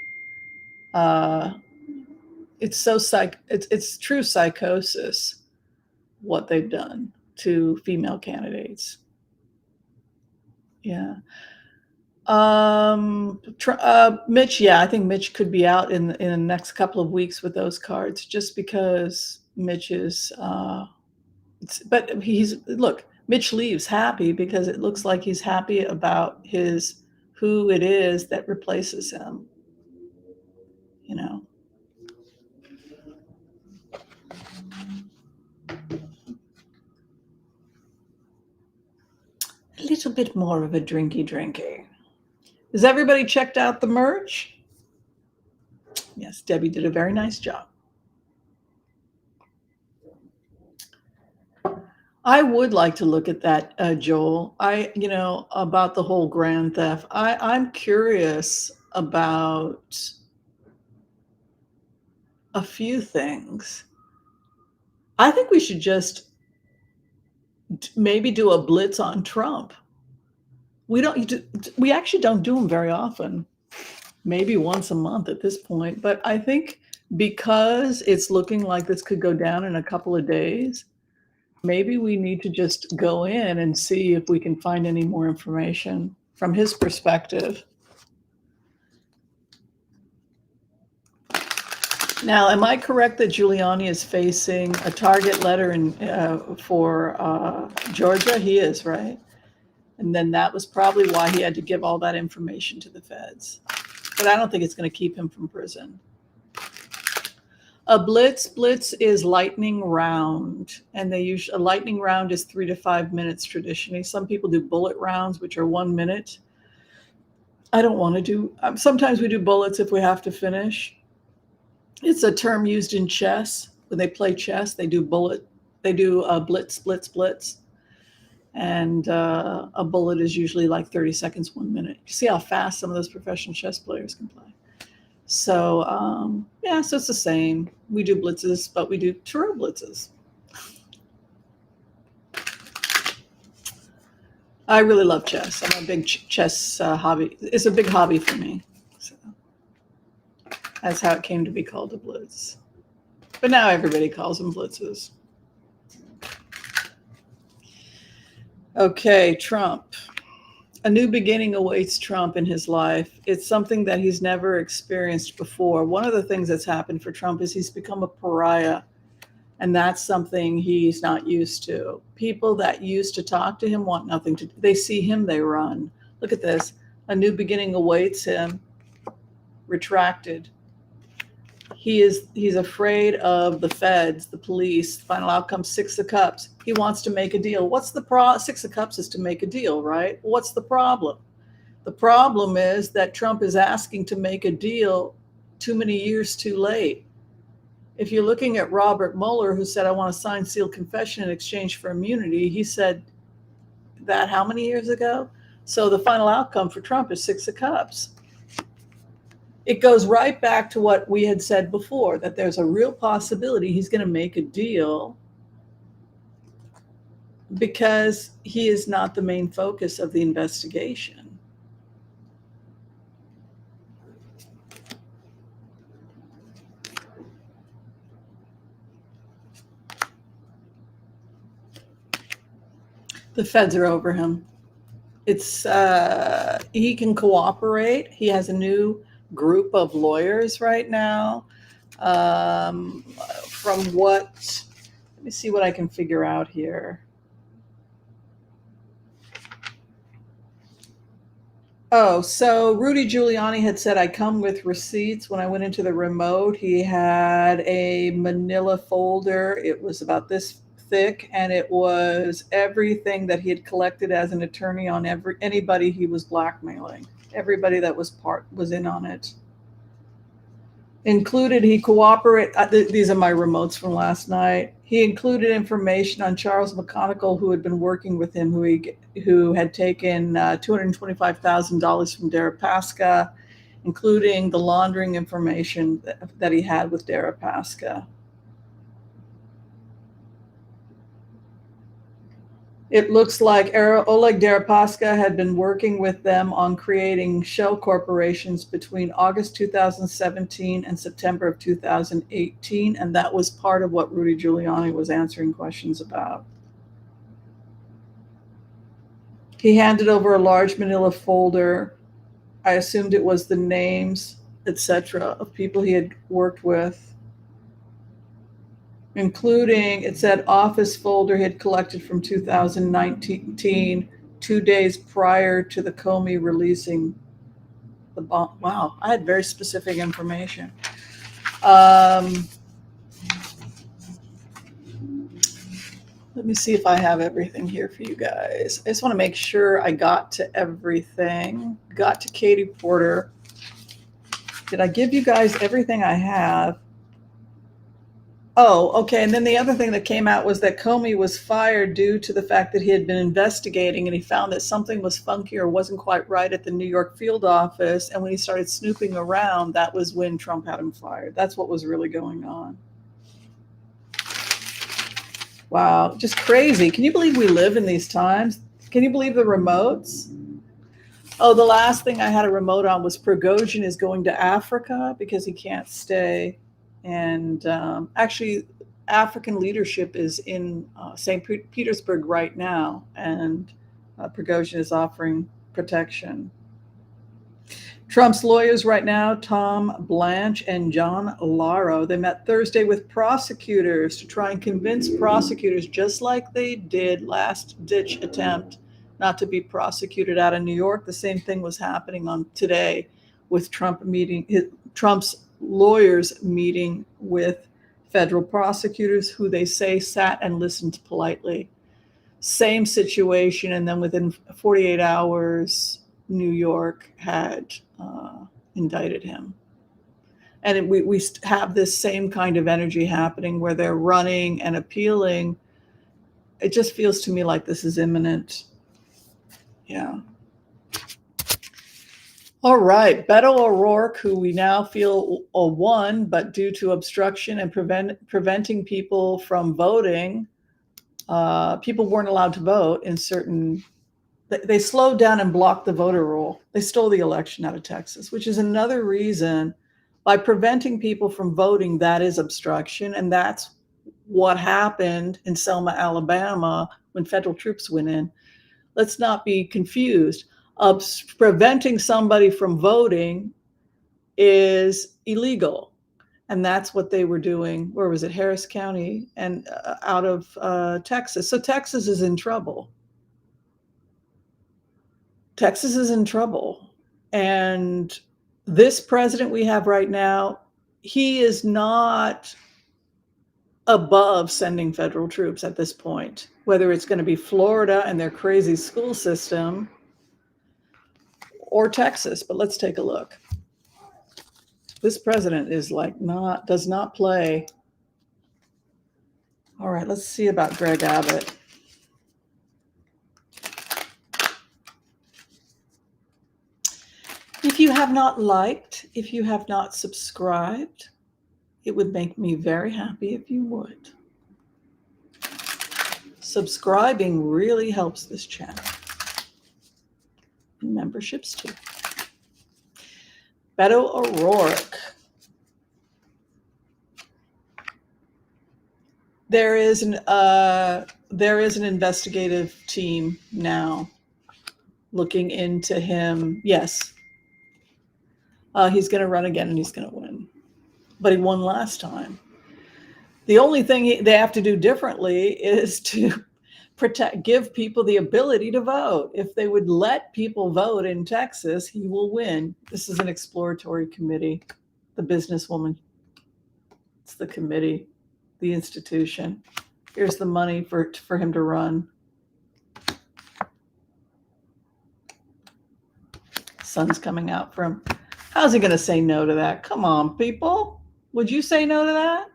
It's true psychosis what they've done to female candidates. Yeah. Mitch, yeah, I think Mitch could be out in the next couple of weeks with those cards, just because Mitch is but Mitch leaves happy because it looks like he's happy about who it is that replaces him, you know. A little bit more of a drinky. Has everybody checked out the merch? Yes, Debbie did a very nice job. I would like to look at that, Joel. About the whole grand theft. I'm curious about a few things. I think we should just maybe do a blitz on Trump. We actually don't do them very often, maybe once a month at this point. But I think because it's looking like this could go down in a couple of days, maybe we need to just go in and see if we can find any more information from his perspective. Now, am I correct that Giuliani is facing a target letter for Georgia? He is, right? And then that was probably why he had to give all that information to the feds. But I don't think it's going to keep him from prison. A blitz is lightning round, and a lightning round is 3 to 5 minutes traditionally. Some people do bullet rounds, which are 1 minute. I don't want to do. Sometimes we do bullets if we have to finish. It's a term used in chess. When they play chess, they do bullet They do a Blitz Blitz Blitz, and a bullet is usually like 30 seconds, 1 minute. You see how fast some of those professional chess players can play. So yeah, so it's the same. We do blitzes, but we do Tarot blitzes. I really love chess. I'm a big chess hobby. It's a big hobby for me. So that's how it came to be called a blitz. But now everybody calls them blitzes. Okay, Trump. A new beginning awaits Trump in his life. It's something that he's never experienced before. One of the things that's happened for Trump is he's become a pariah. And that's something he's not used to. People that used to talk to him want nothing to do. They see him, they run. Look at this. A new beginning awaits him. Retracted. He's afraid of the feds, the police. Final outcome, 6 of Cups. He wants to make a deal. What's the 6 of Cups is to make a deal, right? What's the problem? The problem is that Trump is asking to make a deal too many years too late. If you're looking at Robert Mueller, who said, I want to sign sealed confession in exchange for immunity, he said that how many years ago? So the final outcome for Trump is 6 of Cups. It goes right back to what we had said before, that there's a real possibility he's going to make a deal because he is not the main focus of the investigation. The feds are over him. It's he can cooperate. He has a new group of lawyers right now. From what, let me see what I can figure out here. Oh, so Rudy Giuliani had said, I come with receipts. When I went into the remote, he had a manila folder. It was about this thick, and it was everything that he had collected as an attorney on anybody he was blackmailing. Everybody that was in on it. Included, he these are my remotes from last night. He included information on Charles McConnell, who had been working with him, who had taken $225,000 from Deripaska, including the laundering information that he had with Deripaska. It looks like Oleg Deripaska had been working with them on creating shell corporations between August 2017 and September of 2018, and that was part of what Rudy Giuliani was answering questions about. He handed over a large manila folder. I assumed it was the names, etc., of people he had worked with, including, it said, office folder he had collected from 2019, 2 days prior to the Comey releasing the bomb. Wow, I had very specific information. Let me see if I have everything here for you guys. I just want to make sure I got to everything. Got to Katie Porter. Did I give you guys everything I have? Oh, okay. And then the other thing that came out was that Comey was fired due to the fact that he had been investigating, and he found that something was funky or wasn't quite right at the New York field office. And when he started snooping around, that was when Trump had him fired. That's what was really going on. Wow, just crazy. Can you believe we live in these times? Can you believe the remotes? Oh, the last thing I had a remote on was Prigozhin is going to Africa because he can't stay. And actually, African leadership is in St. Petersburg right now, and Prigozhin is offering protection. Trump's lawyers right now, Tom Blanche and John Laro, they met Thursday with prosecutors to try and convince prosecutors, just like they did last-ditch attempt not to be prosecuted out of New York. The same thing was happening on today with Trump's lawyers meeting with federal prosecutors who they say sat and listened politely. Same situation, and then within 48 hours, New York had indicted him. And we have this same kind of energy happening where they're running and appealing it just feels to me like this is imminent. Yeah. All right, Beto O'Rourke, who we now feel won, but due to obstruction and preventing people from voting, people weren't allowed to vote in certain. They slowed down and blocked the voter roll. They stole the election out of Texas, which is another reason by preventing people from voting, that is obstruction. And that's what happened in Selma, Alabama, when federal troops went in. Let's not be confused. Preventing somebody from voting is illegal. And that's what they were doing. Where was it? Harris County and out of Texas. So Texas is in trouble. Texas is in trouble. And this president we have right now, he is not above sending federal troops at this point, whether it's going to be Florida and their crazy school system or Texas. But let's take a look. This president is like does not play. All right, let's see about Greg Abbott. If you have not liked, if you have not subscribed, it would make me very happy if you would. Subscribing really helps this channel. And memberships too. Beto O'Rourke. There is an investigative team now looking into him. Yes. He's going to run again and he's going to win. But he won last time. The only thing they have to do differently is to give people the ability to vote. If they would let people vote in Texas, he will win. This is an exploratory committee. The businesswoman. It's the committee, the institution. Here's the money for him to run. Sun's coming out for him. How's he going to say no to that? Come on, people. Would you say no to that?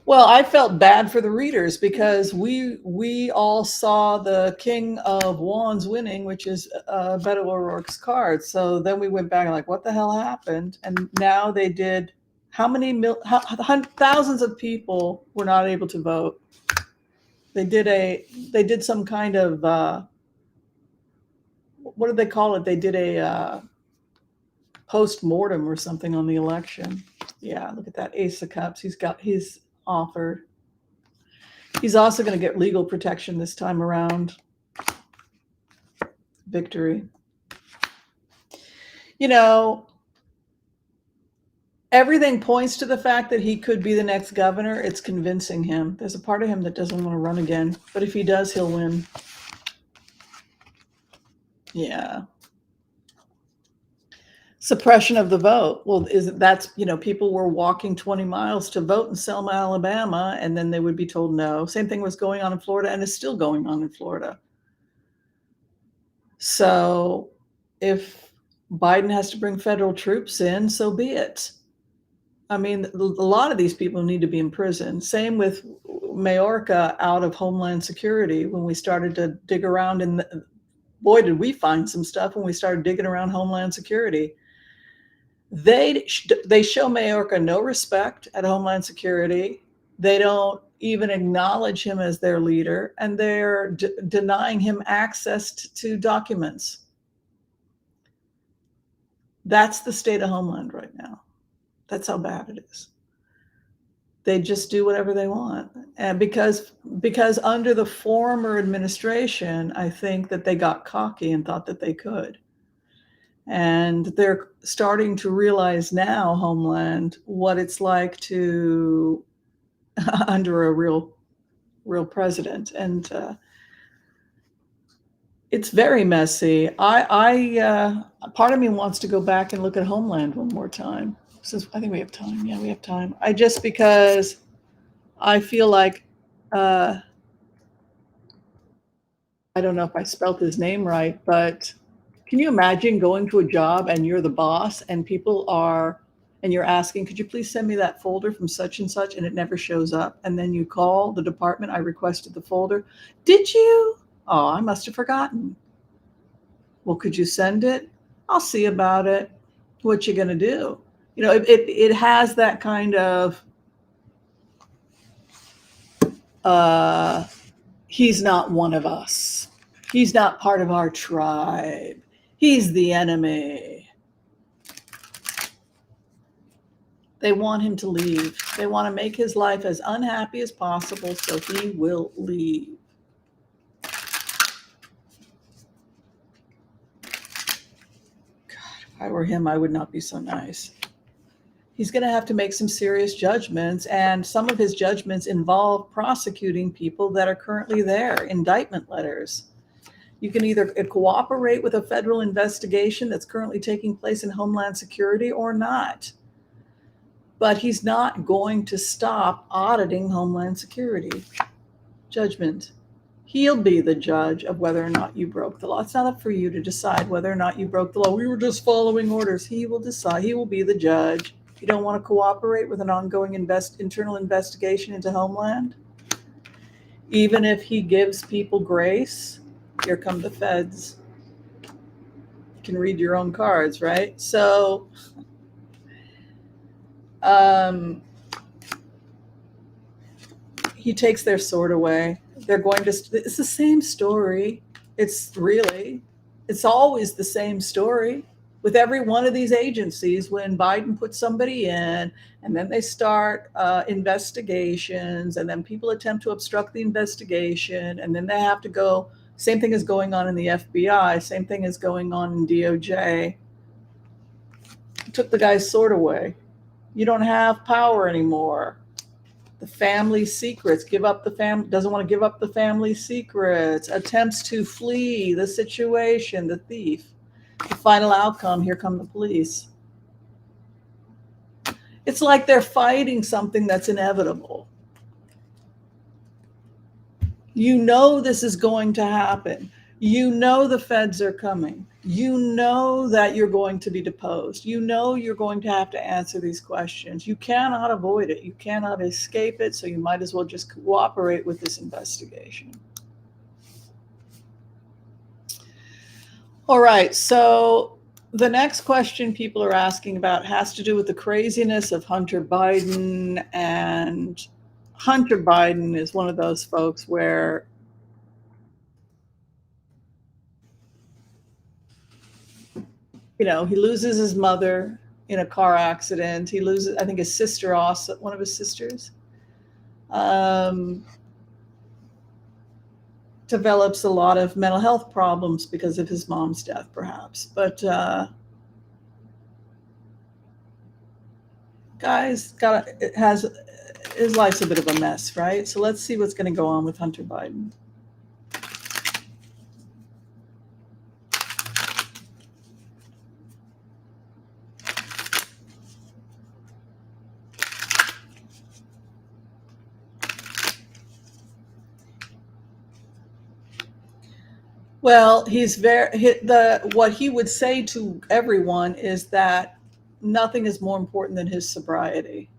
Well, I felt bad for the readers because we all saw the King of Wands winning, which is Beto O'Rourke's card. So then we went back and like, what the hell happened? And now they did how many thousands of people were not able to vote. They did some kind of what did they call it? They did a post-mortem or something on the election. Yeah, look at that Ace of Cups. He's offered. He's also going to get legal protection this time around. Victory. You know, everything points to the fact that he could be the next governor. It's convincing him. There's a part of him that doesn't want to run again, but if he does, he'll win. Yeah. Suppression of the vote. Well, that's people were walking 20 miles to vote in Selma, Alabama, and then they would be told no. Same thing was going on in Florida and is still going on in Florida. So if Biden has to bring federal troops in, so be it. I mean, a lot of these people need to be in prison. Same with Mayorkas out of Homeland Security. When we started to dig around boy, did we find some stuff when we started digging around Homeland Security. They show Mayorkas no respect at Homeland Security. They don't even acknowledge him as their leader, and they're denying him access to documents. That's the state of Homeland right now. That's how bad it is. They just do whatever they want. And because under the former administration, I think that they got cocky and thought that they could. And they're starting to realize now, Homeland, what it's like to under a real president. And it's very messy. I part of me wants to go back and look at Homeland one more time. Since I think we have time. Yeah, we have time. Because I feel like, I don't know if I spelt his name right, but can you imagine going to a job and you're the boss and people are and you're asking, could you please send me that folder from such and such, and it never shows up. And then you call the department, I requested the folder. Did you? Oh, I must have forgotten. Well, could you send it? I'll see about it. What you going to do? You know, it has that kind of, he's not one of us. He's not part of our tribe. He's the enemy. They want him to leave. They want to make his life as unhappy as possible, so he will leave. God, if I were him, I would not be so nice. He's going to have to make some serious judgments, and some of his judgments involve prosecuting people that are currently there, indictment letters. You can either cooperate with a federal investigation that's currently taking place in Homeland Security or not. But he's not going to stop auditing Homeland Security. Judgment. He'll be the judge of whether or not you broke the law. It's not up for you to decide whether or not you broke the law. We were just following orders. He will decide. He will be the judge. You don't want to cooperate with an ongoing internal investigation into Homeland? Even if he gives people grace, here come the feds. You can read your own cards, right? So, he takes their sword away. They're going to, it's the same story. It's always the same story with every one of these agencies. When Biden puts somebody in, and then they start investigations, and then people attempt to obstruct the investigation, and then they have to go. Same thing is going on in the FBI. Same thing is going on in DOJ. Took the guy's sword away. You don't have power anymore. The family secrets, doesn't want to give up the family secrets, attempts to flee the situation, the thief. The final outcome, here come the police. It's like they're fighting something that's inevitable. You know this is going to happen. You know the feds are coming. You know that you're going to be deposed. You know you're going to have to answer these questions. You cannot avoid it. You cannot escape it, so you might as well just cooperate with this investigation. All right, so the next question people are asking about has to do with the craziness of Hunter Biden. And Hunter Biden is one of those folks where he loses his mother in a car accident. He loses, I think, his sister also, one of his sisters. Develops a lot of mental health problems because of his mom's death, perhaps. But his life's a bit of a mess, right? So let's see what's going to go on with Hunter Biden. Well, what he would say to everyone is that nothing is more important than his sobriety.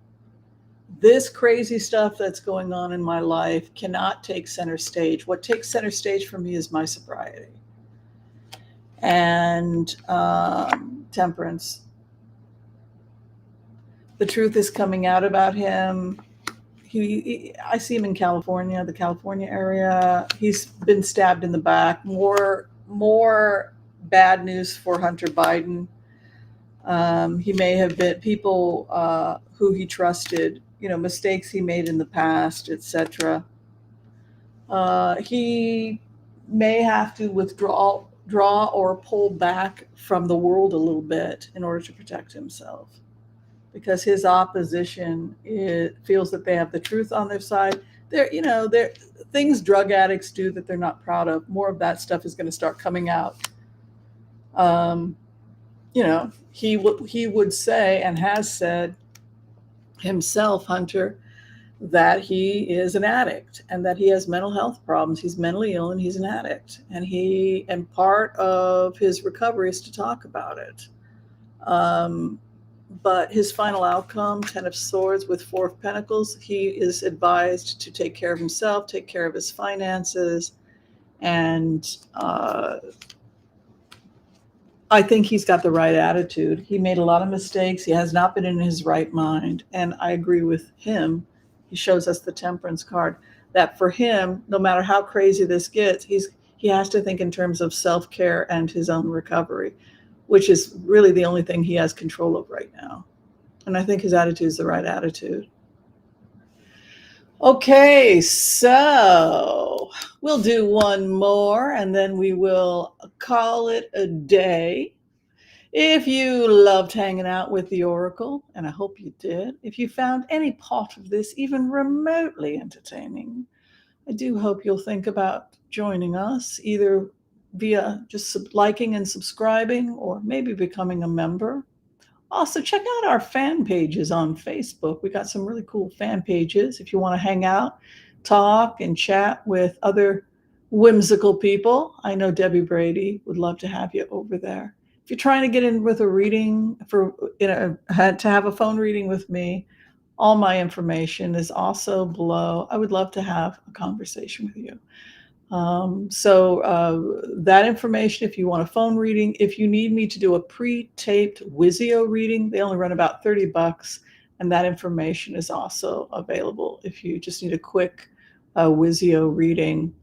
This crazy stuff that's going on in my life cannot take center stage. What takes center stage for me is my sobriety and temperance. The truth is coming out about him. I see him in California, the California area. He's been stabbed in the back. More bad news for Hunter Biden. He may have been people who he trusted, mistakes he made in the past, etc. He may have to withdraw or pull back from the world a little bit in order to protect himself, because his opposition feels that they have the truth on their side. They're things drug addicts do that they're not proud of. More of that stuff is going to start coming out. He would say, and has said himself, Hunter, that he is an addict and that he has mental health problems. He's mentally ill and he's an addict. And part of his recovery is to talk about it. but his final outcome, Ten of Swords with Four of Pentacles, he is advised to take care of himself, take care of his finances, and I think he's got the right attitude. He made a lot of mistakes. He has not been in his right mind. And I agree with him. He shows us the Temperance card, that for him, no matter how crazy this gets, he has to think in terms of self-care and his own recovery, which is really the only thing he has control of right now. And I think his attitude is the right attitude. Okay, so we'll do one more and then we will call it a day. If you loved hanging out with the Oracle, and I hope you did, if you found any part of this even remotely entertaining, I do hope you'll think about joining us either via just liking and subscribing or maybe becoming a member. Also, check out our fan pages on Facebook. We got some really cool fan pages if you want to hang out, talk, and chat with other whimsical people. I know Debbie Brady would love to have you over there. If you're trying to get in with a reading to have a phone reading with me, all my information is also below. I would love to have a conversation with you. That information, if you want a phone reading, if you need me to do a pre-taped Wizio reading, they only run about $30, and that information is also available if you just need a quick Wizio reading.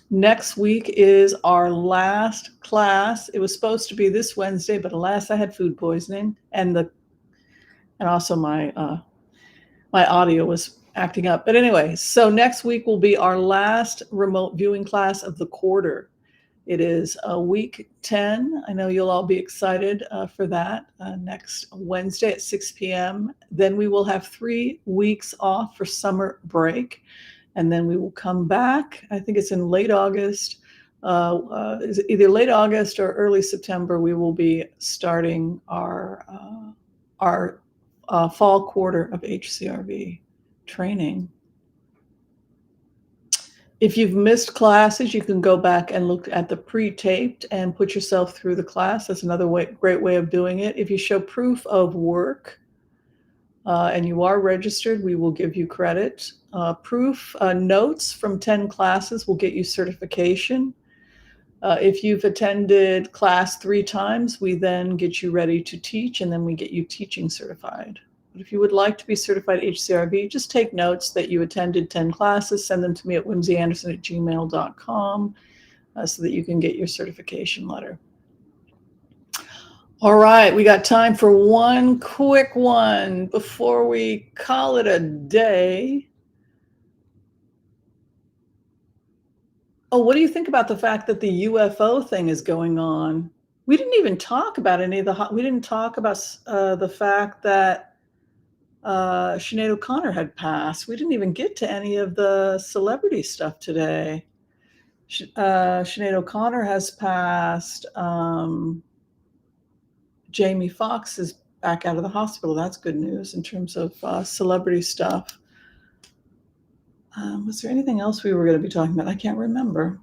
Next week is our last class. It was supposed to be this Wednesday, but alas, I had food poisoning, and also my audio was acting up. But anyway, so next week will be our last remote viewing class of the quarter. It is week 10. I know you'll all be excited for that next Wednesday at 6 p.m. Then we will have 3 weeks off for summer break. And then we will come back. I think it's in late August. Either late August or early September, we will be starting our fall quarter of HCRV training. If you've missed classes, you can go back and look at the pre-taped and put yourself through the class. That's another great way of doing it. If you show proof of work and you are registered, we will give you credit. Notes from 10 classes will get you certification. If you've attended class 3 times, we then get you ready to teach, and then we get you teaching certified. But if you would like to be certified HCRV, just take notes that you attended 10 classes, send them to me at whimsyanderson@gmail.com so that you can get your certification letter. All right, we got time for one quick one before we call it a day. Oh, what do you think about the fact that the UFO thing is going on? We didn't even talk about we didn't talk about the fact that Sinead O'Connor had passed. We didn't even get to any of the celebrity stuff today. Sinead O'Connor has passed. Jamie Foxx is back out of the hospital. That's good news in terms of celebrity stuff. Was there anything else we were going to be talking about? I can't remember.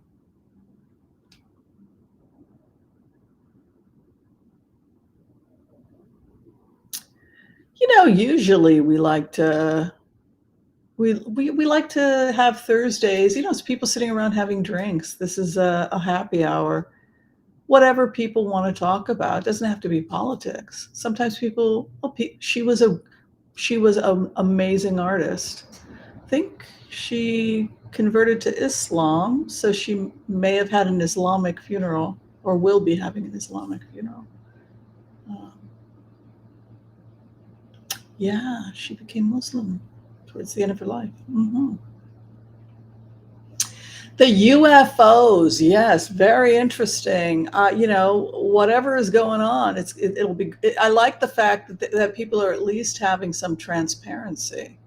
Usually we like to have Thursdays. It's people sitting around having drinks. This is a happy hour. Whatever people want to talk about. It doesn't have to be politics. Sometimes people. She was an amazing artist. I think she converted to Islam, so she may have had an Islamic funeral, or will be having an Islamic funeral. Yeah, she became Muslim towards the end of her life. Mm-hmm. The UFOs, yes, very interesting. Whatever is going on, it'll be. I like the fact that people are at least having some transparency.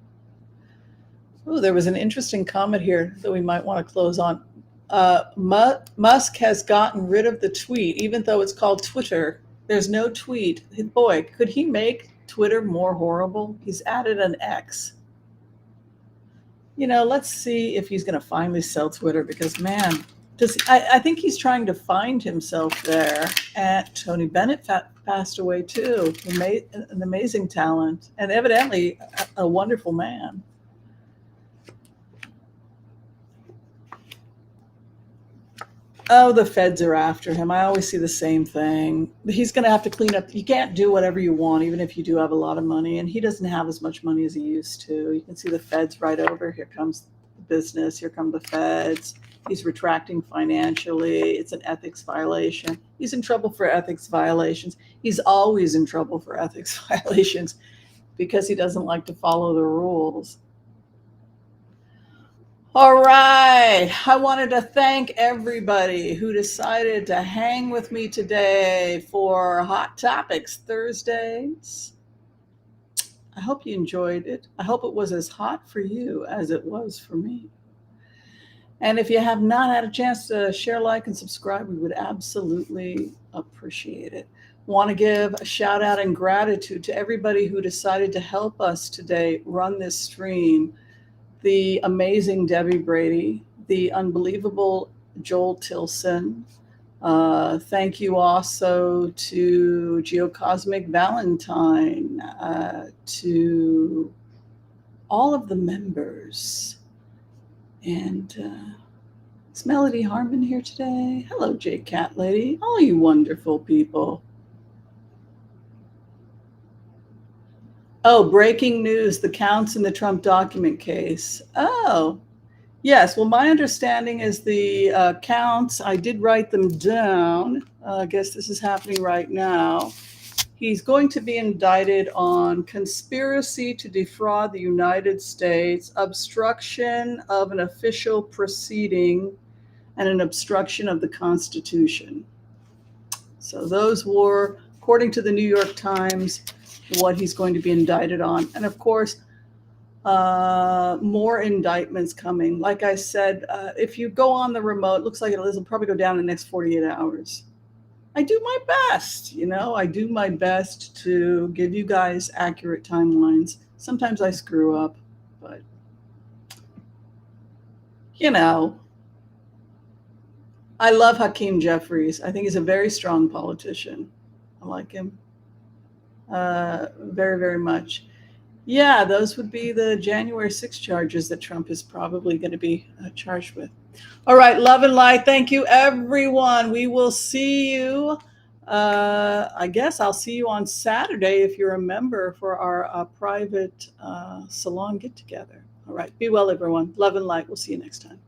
Oh, there was an interesting comment here that we might want to close on. Musk has gotten rid of the tweet, even though it's called Twitter. There's no tweet. Boy, could he make Twitter more horrible? He's added an X. Let's see if he's going to finally sell Twitter, because, man, I think he's trying to find himself there. And Tony Bennett passed away too. An amazing talent, and evidently a wonderful man. Oh, the feds are after him. I always see the same thing. He's going to have to clean up. You can't do whatever you want, even if you do have a lot of money. And he doesn't have as much money as he used to. You can see the feds right over. Here comes the business. Here come the feds. He's retracting financially. It's an ethics violation. He's in trouble for ethics violations. He's always in trouble for ethics violations because he doesn't like to follow the rules. All right. I wanted to thank everybody who decided to hang with me today for Hot Topics Thursdays. I hope you enjoyed it. I hope it was as hot for you as it was for me. And if you have not had a chance to share, like, and subscribe, we would absolutely appreciate it. Want to give a shout out and gratitude to everybody who decided to help us today run this stream. The amazing Debbie Brady, the unbelievable Joel Tilson. Thank you also to Geocosmic Valentine, to all of the members. And is Melody Harmon here today? Hello, Jake Cat Lady. All you wonderful people. Oh, breaking news, the counts in the Trump document case. Oh, yes. Well, my understanding is the counts, I did write them down. I guess this is happening right now. He's going to be indicted on conspiracy to defraud the United States, obstruction of an official proceeding, and an obstruction of the Constitution. So those were, according to the New York Times, what he's going to be indicted on. And of course, more indictments coming. Like I said, if you go on the remote, looks like it'll probably go down in the next 48 hours. I do my best, I do my best to give you guys accurate timelines. Sometimes I screw up, but I love Hakeem Jeffries. I think he's a very strong politician. I like him. Very, very much. Yeah, those would be the January 6th charges that Trump is probably going to be charged with. All right, love and light. Thank you, everyone. We will see you. I guess I'll see you on Saturday if you're a member for our private salon get-together. All right, be well, everyone. Love and light. We'll see you next time.